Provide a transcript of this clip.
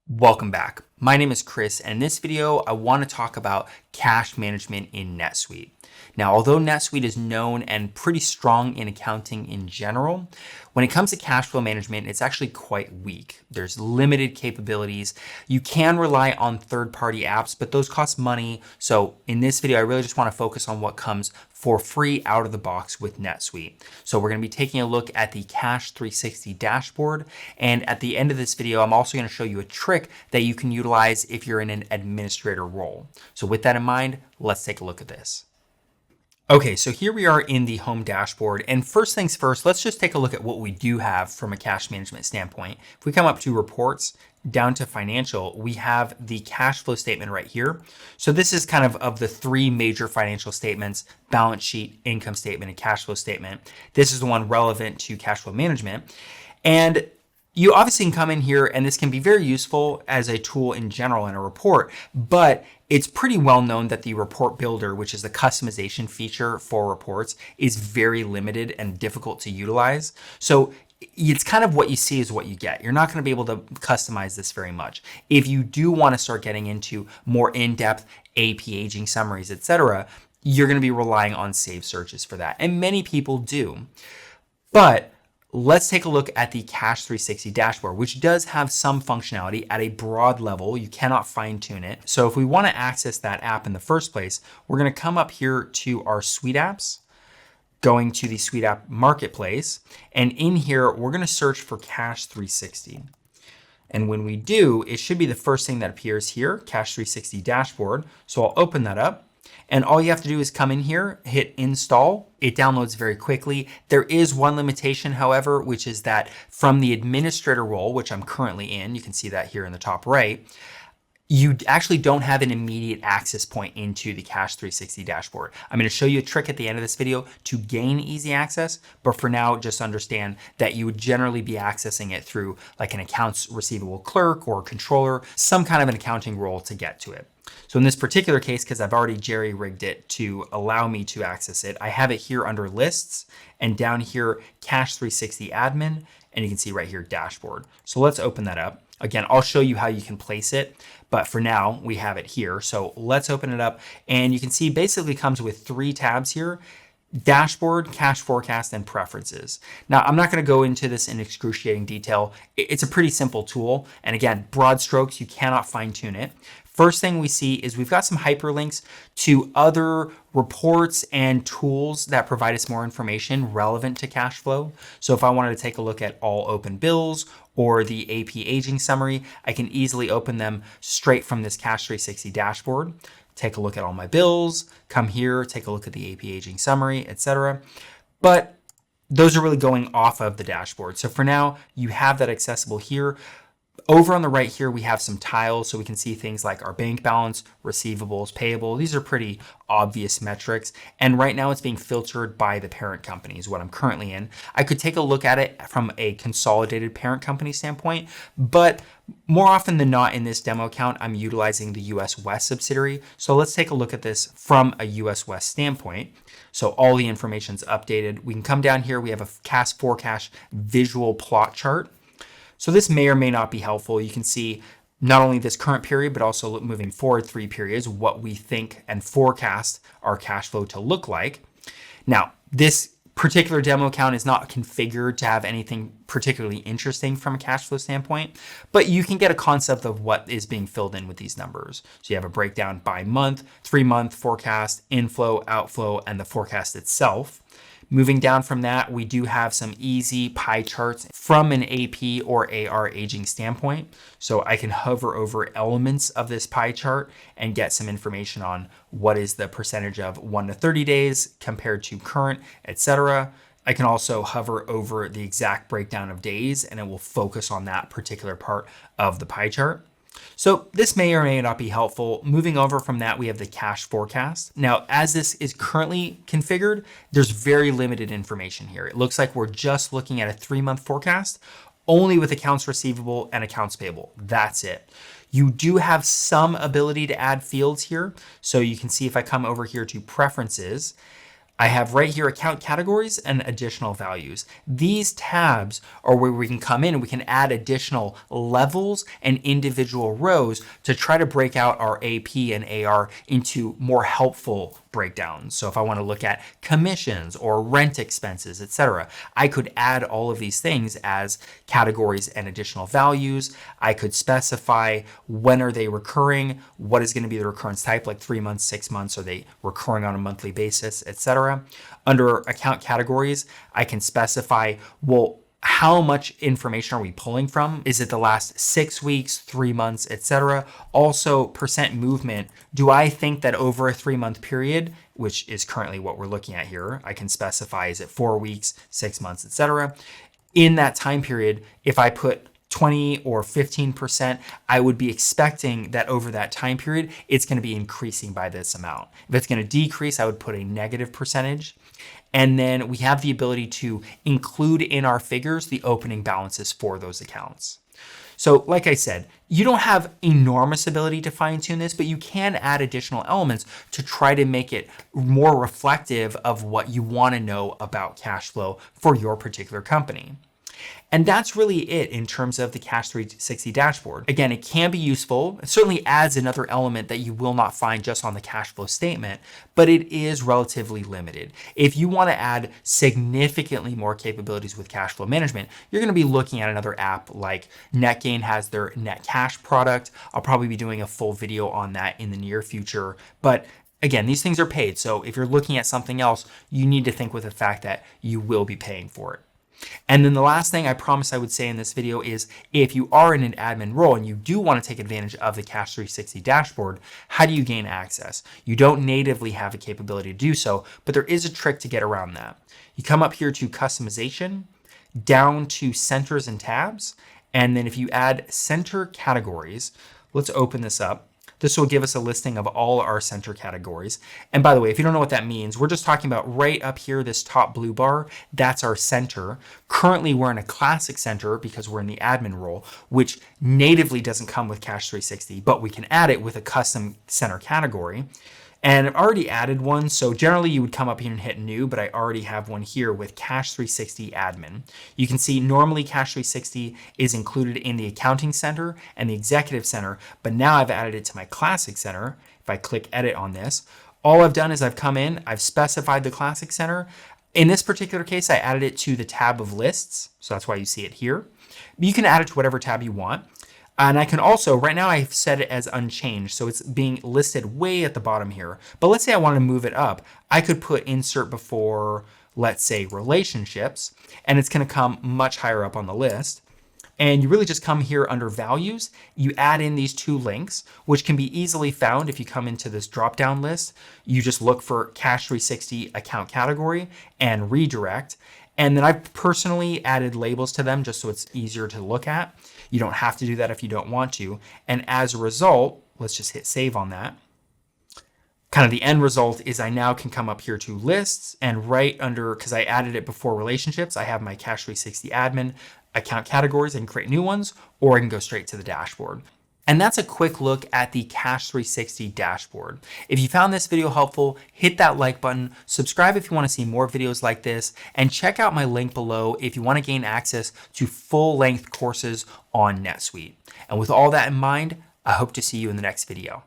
Welcome back. My name is Chris, and in this video, I want to talk about cash management in NetSuite. Now, although NetSuite is known and pretty strong in accounting in general, when it comes to cash flow management, it's actually quite weak. There's limited capabilities. You can rely on third-party apps, but those cost money. So in this video, I really just want to focus on what comes for free out of the box with NetSuite. So we're going to be taking a look at the Cash 360 dashboard. And at the end of this video, I'm also going to show you a trick that you can utilize if you're in an administrator role. So with that in mind, let's take a look at this. Okay, so here we are in the home dashboard. And first things first, let's just take a look at what we do have from a cash management standpoint. If we come up to reports, down to financial, we have the cash flow statement right here. So this is kind of the three major financial statements: balance sheet, income statement, and cash flow statement. This is the one relevant to cash flow management. And you obviously can come in here, and this can be very useful as a tool in general in a report, but it's pretty well known that the report builder, which is the customization feature for reports, is very limited and difficult to utilize. So it's kind of what you see is what you get. You're not going to be able to customize this very much. If you do want to start getting into more in-depth AP aging summaries, etc., you're going to be relying on saved searches for that. And many people do. But let's take a look at the Cash 360 dashboard, which does have some functionality at a broad level. You cannot fine tune it. So if we want to access that app in the first place, we're going to come up here to our SuiteApps, going to the SuiteApp marketplace. And in here, we're going to search for Cash 360. And when we do, it should be the first thing that appears here, Cash 360 dashboard. So I'll open that up. And all you have to do is come in here, hit install. It downloads very quickly. There is one limitation, however, which is that from the administrator role, which I'm currently in, you can see that here in the top right, you actually don't have an immediate access point into the Cash 360 dashboard. I'm going to show you a trick at the end of this video to gain easy access, but for now, just understand that you would generally be accessing it through like an accounts receivable clerk or controller, some kind of an accounting role to get to it. So in this particular case, because I've already jerry-rigged it to allow me to access it, I have it here under lists and down here, Cash 360 admin, and you can see right here, dashboard. So let's open that up. Again, I'll show you how you can place it, but for now we have it here. So let's open it up, and you can see basically comes with three tabs here: dashboard, cash forecast, and preferences. Now, I'm not going to go into this in excruciating detail. It's a pretty simple tool. And again, broad strokes, you cannot fine tune it. First thing we see is we've got some hyperlinks to other reports and tools that provide us more information relevant to cash flow. So if I wanted to take a look at all open bills or the AP aging summary, I can easily open them straight from this Cash 360 dashboard. Take a look at all my bills, come here, take a look at the AP aging summary, etc. But those are really going off of the dashboard. So for now, you have that accessible here. Over on the right here, we have some tiles so we can see things like our bank balance, receivables, payable. These are pretty obvious metrics. And right now it's being filtered by the parent company is what I'm currently in. I could take a look at it from a consolidated parent company standpoint, but more often than not in this demo account, I'm utilizing the US West subsidiary. So let's take a look at this from a US West standpoint. So all the information's updated. We can come down here. We have a cash forecast visual plot chart. So this may or may not be helpful. You can see not only this current period, but also moving forward 3 periods, what we think and forecast our cash flow to look like. Now, this particular demo account is not configured to have anything particularly interesting from a cash flow standpoint, but you can get a concept of what is being filled in with these numbers. So you have a breakdown by month, 3-month forecast, inflow, outflow, and the forecast itself. Moving down from that, we do have some easy pie charts from an AP or AR aging standpoint. So I can hover over elements of this pie chart and get some information on what is the percentage of 1 to 30 days compared to current, etc. I can also hover over the exact breakdown of days, and it will focus on that particular part of the pie chart. So this may or may not be helpful. Moving over from that, we have the cash forecast. Now, as this is currently configured, there's very limited information here. It looks like we're just looking at a 3-month forecast, only with accounts receivable and accounts payable. That's it. You do have some ability to add fields here. So you can see if I come over here to preferences, I have right here account categories and additional values. These tabs are where we can come in and we can add additional levels and individual rows to try to break out our AP and AR into more helpful breakdowns. So if I want to look at commissions or rent expenses, etc., I could add all of these things as categories and additional values. I could specify when are they recurring, what is going to be the recurrence type, like 3 months, 6 months, are they recurring on a monthly basis, etc. Under account categories, I can specify, well, how much information are we pulling from? Is it the last 6 weeks, 3 months, etc.? Also, percent movement. Do I think that over a 3-month period, which is currently what we're looking at here, I can specify, is it 4 weeks, 6 months, etc.? In that time period, if I put 20 or 15%, I would be expecting that over that time period, it's going to be increasing by this amount. If it's going to decrease, I would put a negative percentage. And then we have the ability to include in our figures the opening balances for those accounts. So like I said, you don't have enormous ability to fine tune this, but you can add additional elements to try to make it more reflective of what you want to know about cash flow for your particular company. And that's really it in terms of the Cash 360 dashboard. Again, it can be useful. It certainly adds another element that you will not find just on the cash flow statement, but it is relatively limited. If you want to add significantly more capabilities with cash flow management, you're going to be looking at another app like NetGain has their Net Cash product. I'll probably be doing a full video on that in the near future. But again, these things are paid. So if you're looking at something else, you need to think with the fact that you will be paying for it. And then the last thing I promised I would say in this video is if you are in an admin role and you do want to take advantage of the Cash 360 dashboard, how do you gain access? You don't natively have a capability to do so, but there is a trick to get around that. You come up here to customization, down to centers and tabs, and then if you add center categories, let's open this up. This will give us a listing of all our center categories. And by the way, if you don't know what that means, we're just talking about right up here, this top blue bar, that's our center. Currently, we're in a classic center because we're in the admin role, which natively doesn't come with Cash 360, but we can add it with a custom center category. And I've already added one, so generally you would come up here and hit new, but I already have one here with Cash 360 Admin. You can see normally Cash 360 is included in the Accounting Center and the Executive Center, but now I've added it to my Classic Center. If I click Edit on this, all I've done is I've come in, I've specified the Classic Center. In this particular case, I added it to the tab of lists, so that's why you see it here. You can add it to whatever tab you want. And I can also, right now I've set it as unchanged, so it's being listed way at the bottom here. But let's say I want to move it up. I could put insert before, let's say, relationships, and it's going to come much higher up on the list. And you really just come here under values. You add in these 2 links, which can be easily found if you come into this drop-down list. You just look for Cash 360 account category and redirect. And then I've personally added labels to them just so it's easier to look at. You don't have to do that if you don't want to. And as a result, let's just hit save on that. Kind of the end result is I now can come up here to lists and right under, because I added it before relationships, I have my Cash 360 admin account categories and create new ones, or I can go straight to the dashboard. And that's a quick look at the Cash 360 dashboard. If you found this video helpful, hit that like button, subscribe if you want to see more videos like this, and check out my link below if you want to gain access to full-length courses on NetSuite. And with all that in mind, I hope to see you in the next video.